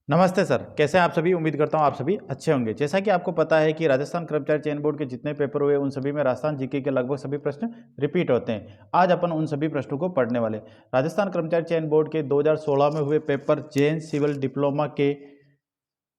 नमस्ते सर, कैसे हैं आप सभी। उम्मीद करता हूं आप सभी अच्छे होंगे। जैसा कि आपको पता है कि राजस्थान कर्मचारी चयन बोर्ड के जितने पेपर हुए उन सभी में राजस्थान जीके के लगभग सभी प्रश्न रिपीट होते हैं। आज अपन उन सभी प्रश्नों को पढ़ने वाले। राजस्थान कर्मचारी चयन बोर्ड के 2016 में हुए पेपर जैन सिविल डिप्लोमा के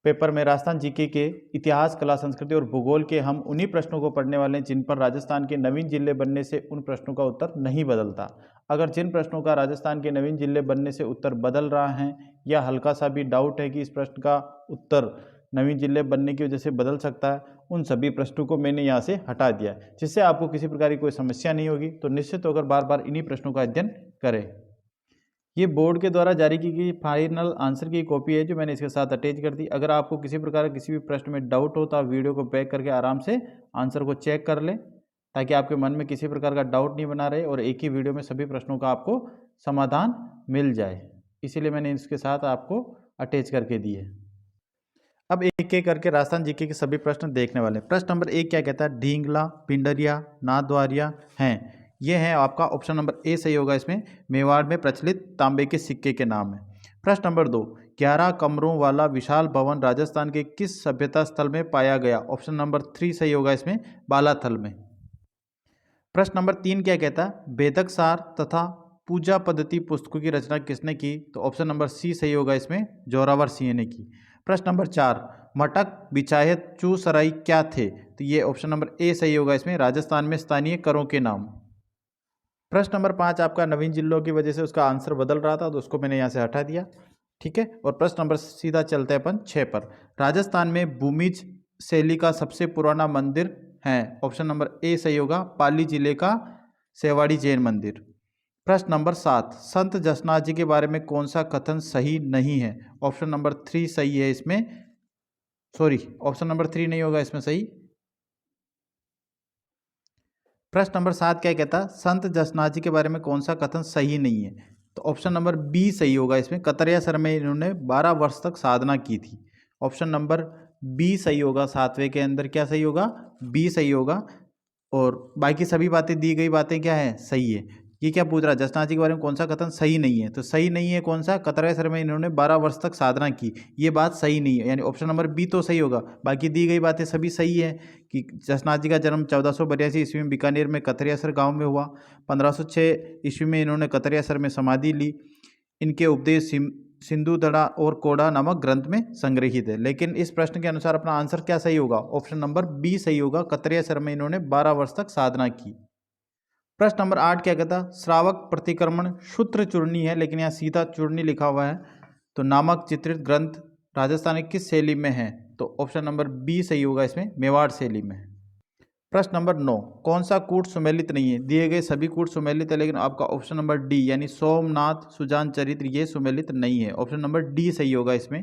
पेपर में राजस्थान जीके के इतिहास, कला, संस्कृति और भूगोल के हम उन्हीं प्रश्नों को पढ़ने वाले हैं जिन पर राजस्थान के नवीन जिले बनने से उन प्रश्नों का उत्तर नहीं बदलता। अगर जिन प्रश्नों का राजस्थान के नवीन जिले बनने से उत्तर बदल रहा है या हल्का सा भी डाउट है कि इस प्रश्न का उत्तर नवीन जिले बनने की वजह से बदल सकता है, उन सभी प्रश्नों को मैंने यहाँ से हटा दिया, जिससे आपको किसी प्रकार की कोई समस्या नहीं होगी। तो निश्चित होकर बार बार इन्हीं प्रश्नों का अध्ययन करें। ये बोर्ड के द्वारा जारी की गई फाइनल आंसर की कॉपी है जो मैंने इसके साथ अटैच कर दी। अगर आपको किसी प्रकार किसी भी प्रश्न में डाउट हो तो आप वीडियो को बैक करके आराम से आंसर को चेक कर लें, ताकि आपके मन में किसी प्रकार का डाउट नहीं बना रहे और एक ही वीडियो में सभी प्रश्नों का आपको समाधान मिल जाए। इसीलिए मैंने इसके साथ आपको अटैच करके दी है। अब एक एक करके राजस्थान जीके के सभी प्रश्न देखने वाले हैं। प्रश्न नंबर 1 क्या कहता है? ढींगला, पिंडरिया, नाथद्वारिया हैं। ये है आपका ऑप्शन नंबर ए सही होगा। इसमें मेवाड़ में प्रचलित तांबे के सिक्के के नाम है। प्रश्न नंबर 2, 11 कमरों वाला विशाल भवन राजस्थान के किस सभ्यता स्थल में पाया गया? ऑप्शन नंबर 3 सही होगा। इसमें बालाथल में। प्रश्न नंबर 3 क्या कहता है? भेदक सार तथा पूजा पद्धति पुस्तकों की रचना किसने की? तो ऑप्शन नंबर सी सही होगा। इसमें जोरावर सिंह ने की। प्रश्न नंबर 4, मटक, बिचायत, चूसराई क्या थे? तो ये ऑप्शन नंबर ए सही होगा। इसमें राजस्थान में स्थानीय करों के नाम। प्रश्न नंबर 5 आपका नवीन जिलों की वजह से उसका आंसर बदल रहा था, तो उसको मैंने यहाँ से हटा दिया। ठीक है। और प्रश्न नंबर सीधा चलते हैं अपन 6 पर। राजस्थान में भूमिज शैली का सबसे पुराना मंदिर है? ऑप्शन नंबर ए सही होगा। पाली जिले का सेवाड़ी जैन मंदिर। प्रश्न नंबर 7, संत जसनाथ जी के बारे में कौन सा कथन सही नहीं है? ऑप्शन नंबर 3 सही है। इसमें सॉरी, ऑप्शन नंबर 3 नहीं होगा इसमें सही। प्रश्न नंबर 7 क्या कहता? संत जसनाथ जी के बारे में कौन सा कथन सही नहीं है? तो ऑप्शन नंबर बी सही होगा। इसमें कतरिया सर में इन्होंने 12 वर्ष तक साधना की थी। ऑप्शन नंबर बी सही होगा। 7वें के अंदर क्या सही होगा? बी सही होगा। और बाकी सभी बातें, दी गई बातें क्या है? सही है। ये क्या पूछ रहा है? जसनाथ जी के बारे में कौन सा कथन सही नहीं है? तो सही नहीं है कौन सा? कतरिया सर में इन्होंने 12 वर्ष तक साधना की, ये बात सही नहीं है। यानी ऑप्शन नंबर बी तो सही होगा। बाकी दी गई बातें सभी सही है कि जसनाथ जी का जन्म 1482 ईस्वी में बीकानेर में कतरियासर गांव में हुआ। 1506 ईस्वी में इन्होंने कतरियासर में समाधि ली। इनके उपदेश सिंधु दड़ा और कोड़ा नामक ग्रंथ में संग्रहित है। लेकिन इस प्रश्न के अनुसार अपना आंसर क्या सही होगा? ऑप्शन नंबर बी सही होगा। कतरियासर में इन्होंने 12 वर्ष तक साधना की। प्रश्न नंबर 8 क्या कहता? श्रावक प्रतिक्रमण सूत्र चूर्णी है, लेकिन यहाँ सीधा चूर्णी लिखा हुआ है। तो नामक चित्रित ग्रंथ राजस्थान की किस शैली में है? तो ऑप्शन नंबर बी सही होगा। इसमें मेवाड़ शैली में है। प्रश्न नंबर 9, कौन सा कूट सुमेलित नहीं है? दिए गए सभी कूट सुमेलित है, लेकिन आपका ऑप्शन नंबर डी यानी सोमनाथ सुजान चरित्र ये सुमेलित नहीं है। ऑप्शन नंबर डी सही होगा इसमें।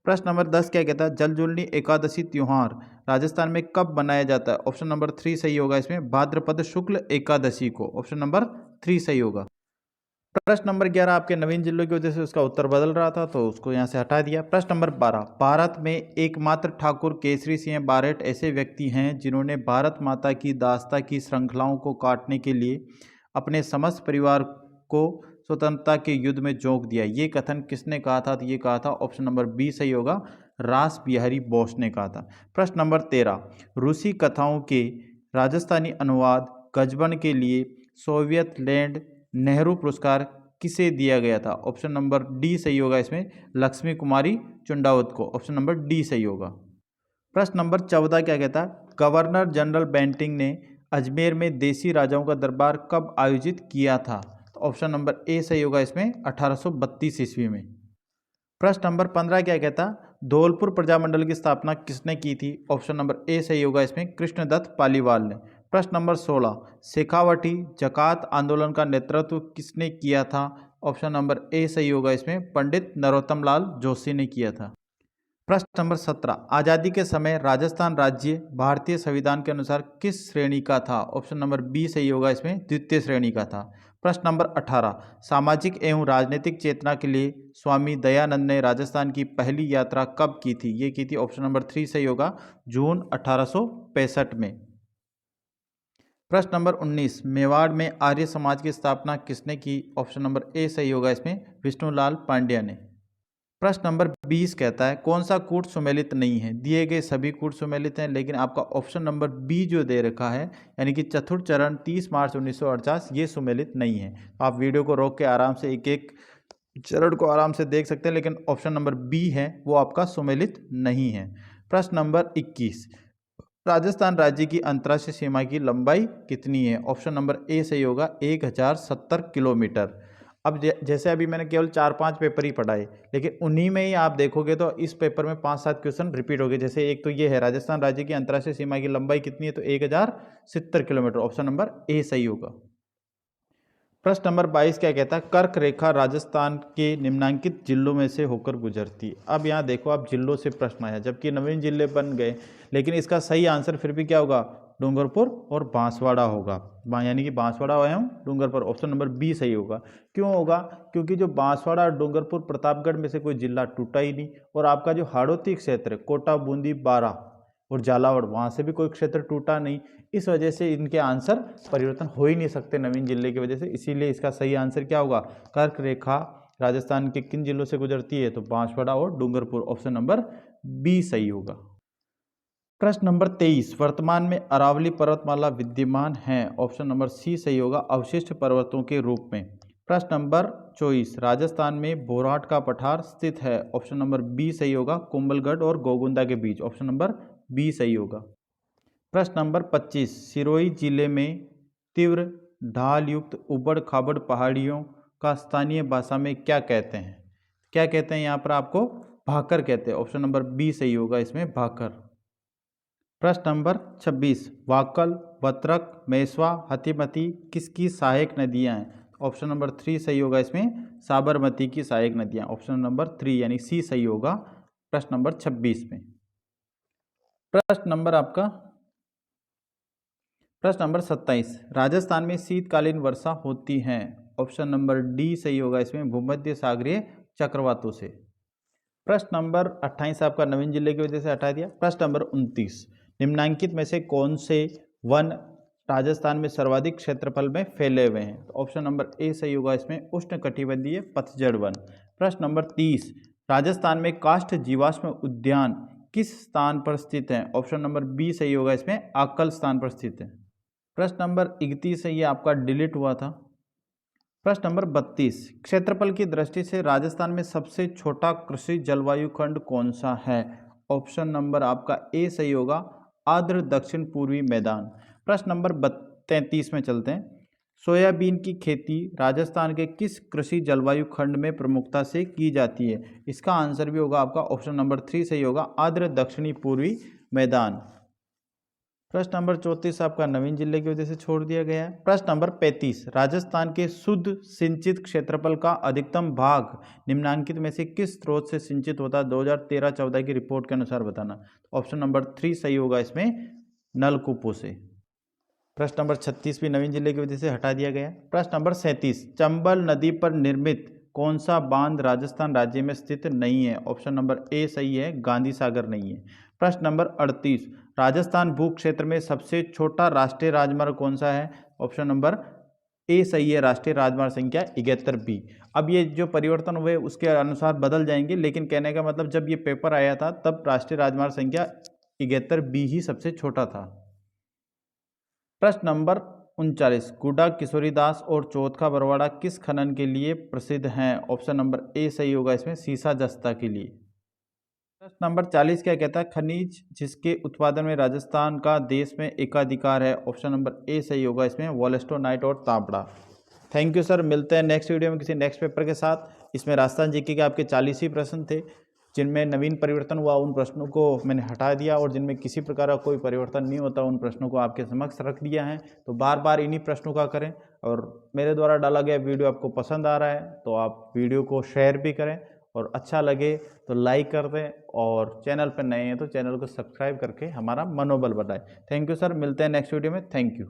प्रश्न नंबर 10 क्या कहता है? जलजूलनी एकादशी त्योहार राजस्थान में कब मनाया जाता है? ऑप्शन नंबर 3 सही होगा इसमें। भाद्रपद शुक्ल एकादशी को। ऑप्शन नंबर 3 सही होगा। प्रश्न नंबर 11 आपके नवीन जिलों की वजह से उसका उत्तर बदल रहा था, तो उसको यहाँ से हटा दिया। प्रश्न नंबर 12, भारत में एकमात्र ठाकुर केसरी सिंह बारेट ऐसे व्यक्ति हैं जिन्होंने भारत माता की दास्ता की श्रृंखलाओं को काटने के लिए अपने समस्त परिवार को स्वतंत्रता के युद्ध में झोंक दिया। ये कथन किसने कहा था? तो ये कहा था ऑप्शन नंबर बी सही होगा। रास बिहारी बोस ने कहा था। प्रश्न नंबर 13, रूसी कथाओं के राजस्थानी अनुवाद गजबन के लिए सोवियत लैंड नेहरू पुरस्कार किसे दिया गया था? ऑप्शन नंबर डी सही होगा इसमें। लक्ष्मी कुमारी चुंडावत को। ऑप्शन नंबर डी सही होगा। प्रश्न नंबर 14 क्या कहता है? गवर्नर जनरल बेंटिंग ने अजमेर में देसी राजाओं का दरबार कब आयोजित किया था? तो ऑप्शन नंबर ए सही होगा इसमें। 1832 ईस्वी में। प्रश्न नंबर 15 क्या कहता? धौलपुर प्रजामंडल की स्थापना किसने की थी? ऑप्शन नंबर ए सही होगा इसमें। कृष्णदत्त पालीवाल ने। प्रश्न नंबर 16, शेखावटी जकात आंदोलन का नेतृत्व किसने किया था? ऑप्शन नंबर ए सही होगा इसमें। पंडित नरोत्तम लाल जोशी ने किया था। प्रश्न नंबर 17, आज़ादी के समय राजस्थान राज्य भारतीय संविधान के अनुसार किस श्रेणी का था? ऑप्शन नंबर बी सही होगा इसमें। द्वितीय श्रेणी का था। प्रश्न नंबर 18, सामाजिक एवं राजनीतिक चेतना के लिए स्वामी दयानंद ने राजस्थान की पहली यात्रा कब की थी? ये की थी ऑप्शन नंबर 3 सही होगा। जून 1865 में। प्रश्न नंबर 19, मेवाड़ में आर्य समाज की स्थापना किसने की? ऑप्शन नंबर ए सही होगा इसमें। विष्णुलाल पांड्या ने। प्रश्न नंबर 20 कहता है कौन सा कूट सुमेलित नहीं है। दिए गए सभी कूट सुमेलित हैं, लेकिन आपका ऑप्शन नंबर बी जो दे रखा है यानी कि चतुर्थ चरण 30 मार्च 1948 ये सुमेलित नहीं है। आप वीडियो को रोक के आराम से एक एक चरण को आराम से देख सकते हैं, लेकिन ऑप्शन नंबर बी है वो आपका सुमेलित नहीं है। प्रश्न नंबर 21, राजस्थान राज्य की अंतर्राष्ट्रीय सीमा की लंबाई कितनी है। ऑप्शन नंबर ए सही होगा 1070 किलोमीटर। अब जैसे अभी मैंने केवल 4-5 पेपर ही पढ़ाए, लेकिन उन्हीं में ही आप देखोगे तो इस पेपर में 5-7 क्वेश्चन रिपीट हो गए। जैसे एक तो ये है राजस्थान राज्य की अंतर्राष्ट्रीय सीमा की लंबाई कितनी है, तो 1070 किलोमीटर। ऑप्शन नंबर ए सही होगा। प्रश्न नंबर 22 क्या कहता है, कर्क रेखा राजस्थान के निम्नांकित जिलों में से होकर गुजरती है। अब यहाँ देखो आप जिलों से प्रश्न आया, जबकि नवीन जिले बन गए, लेकिन इसका सही आंसर फिर भी क्या होगा, डूंगरपुर और बांसवाड़ा होगा। यानी कि बांसवाड़ा एवं डूंगरपुर। ऑप्शन नंबर बी सही होगा। क्यों होगा, क्योंकि जो बांसवाड़ा और डूंगरपुर प्रतापगढ़ में से कोई जिला टूटा ही नहीं, और आपका जो हाड़ौती क्षेत्र कोटा, बूंदी, बारा और झालावाड़ वहाँ से भी कोई क्षेत्र टूटा नहीं। इस वजह से इनके आंसर परिवर्तन हो ही नहीं सकते नवीन जिले की वजह से। इसीलिए इसका सही आंसर क्या होगा, कर्क रेखा राजस्थान के किन जिलों से गुजरती है, तो बांसवाड़ा और डूंगरपुर। ऑप्शन नंबर बी सही होगा। प्रश्न नंबर 23, वर्तमान में अरावली पर्वतमाला विद्यमान है। ऑप्शन नंबर सी सही होगा, अवशिष्ट पर्वतों के रूप में। प्रश्न नंबर 24, राजस्थान में बोराट का पठार स्थित है। ऑप्शन नंबर बी सही होगा, कुंभलगढ़ और गोगुंदा के बीच। ऑप्शन नंबर बी सही होगा। प्रश्न नंबर 25, सिरोही जिले में तीव्र ढाल युक्त उबड़ खाबड़ पहाड़ियों का स्थानीय भाषा में क्या कहते हैं। क्या कहते हैं यहाँ पर आपको, भाकर कहते हैं। ऑप्शन नंबर बी सही होगा इसमें, भाकर। प्रश्न नंबर 26, वाकल, बत्रक, मेसवा, हथीमती किसकी सहायक नदियाँ हैं। ऑप्शन नंबर 3 सही होगा इसमें, साबरमती की सहायक नदियाँ। ऑप्शन नंबर 3 यानी सी सही होगा प्रश्न नंबर 26 में। प्रश्न नंबर 27, राजस्थान में शीतकालीन वर्षा होती है। ऑप्शन नंबर डी सही होगा इसमें, भूमध्य सागरीय चक्रवातों से। प्रश्न नंबर 28 आपका नवीन जिले की वजह से हटा दिया। प्रश्न नंबर 29, निम्नांकित में से कौन से वन राजस्थान में सर्वाधिक क्षेत्रफल में फैले हुए हैं। तो ऑप्शन नंबर ए सही होगा इसमें, उष्णकटिबंधीय पतझड़ वन। प्रश्न नंबर 30, राजस्थान में काष्ठ जीवाश्म उद्यान किस स्थान पर स्थित है। ऑप्शन नंबर बी सही होगा इसमें, आकल स्थान पर स्थित है। प्रश्न नंबर 31 है, ये आपका डिलीट हुआ था। प्रश्न नंबर 32, क्षेत्रफल की दृष्टि से राजस्थान में सबसे छोटा कृषि जलवायु खंड कौन सा है। ऑप्शन नंबर आपका ए सही होगा, आर्द्र दक्षिण पूर्वी मैदान। प्रश्न नंबर 33 में चलते हैं, सोयाबीन की खेती राजस्थान के किस कृषि जलवायु खंड में प्रमुखता से की जाती है। इसका आंसर भी होगा आपका ऑप्शन नंबर 3 सही होगा, आर्द्र दक्षिणी पूर्वी मैदान। प्रश्न नंबर 34 आपका नवीन जिले की वजह से छोड़ दिया गया है। प्रश्न नंबर 35, राजस्थान के शुद्ध सिंचित क्षेत्रफल का अधिकतम भाग निम्नांकित में से किस स्रोत से सिंचित होता है 2013-14 की रिपोर्ट के अनुसार बताना। ऑप्शन नंबर 3 सही होगा इसमें, नलकूपों से। प्रश्न नंबर 36 भी नवीन जिले की वजह से हटा दिया गया। प्रश्न नंबर 37, चंबल नदी पर निर्मित कौन सा बांध राजस्थान राज्य में स्थित नहीं है। ऑप्शन नंबर ए सही है, गांधी सागर नहीं है। प्रश्न नंबर 38, राजस्थान भू क्षेत्र में सबसे छोटा राष्ट्रीय राजमार्ग कौन सा है। ऑप्शन नंबर ए सही है, राष्ट्रीय राजमार्ग संख्या 71 बी। अब ये जो परिवर्तन हुए उसके अनुसार बदल जाएंगे, लेकिन कहने का मतलब जब ये पेपर आया था तब राष्ट्रीय राजमार्ग संख्या 71 बी ही सबसे छोटा था। प्रश्न नंबर 39, गुडा किशोरीदास और चौथका बरवाड़ा किस खनन के लिए प्रसिद्ध हैं। ऑप्शन नंबर ए सही होगा इसमें, सीसा जस्ता के लिए। प्रश्न नंबर 40 क्या कहता है, खनिज जिसके उत्पादन में राजस्थान का देश में एकाधिकार है। ऑप्शन नंबर ए सही होगा इसमें, वोलेस्टोनाइट और तांबड़ा। थैंक यू सर, मिलते हैं नेक्स्ट वीडियो में किसी नेक्स्ट पेपर के साथ। इसमें राजस्थान जीके के आपके 40 ही प्रश्न थे, जिनमें नवीन परिवर्तन हुआ उन प्रश्नों को मैंने हटा दिया, और जिनमें किसी प्रकार का कोई परिवर्तन नहीं होता उन प्रश्नों को आपके समक्ष रख दिया है। तो बार बार इन्हीं प्रश्नों का करें, और मेरे द्वारा डाला गया वीडियो आपको पसंद आ रहा है तो आप वीडियो को शेयर भी करें, और अच्छा लगे तो लाइक कर दें, और चैनल पर नए हैं तो चैनल को सब्सक्राइब करके हमारा मनोबल बढ़ाएं। थैंक यू सर, मिलते हैं नेक्स्ट वीडियो में। Thank you.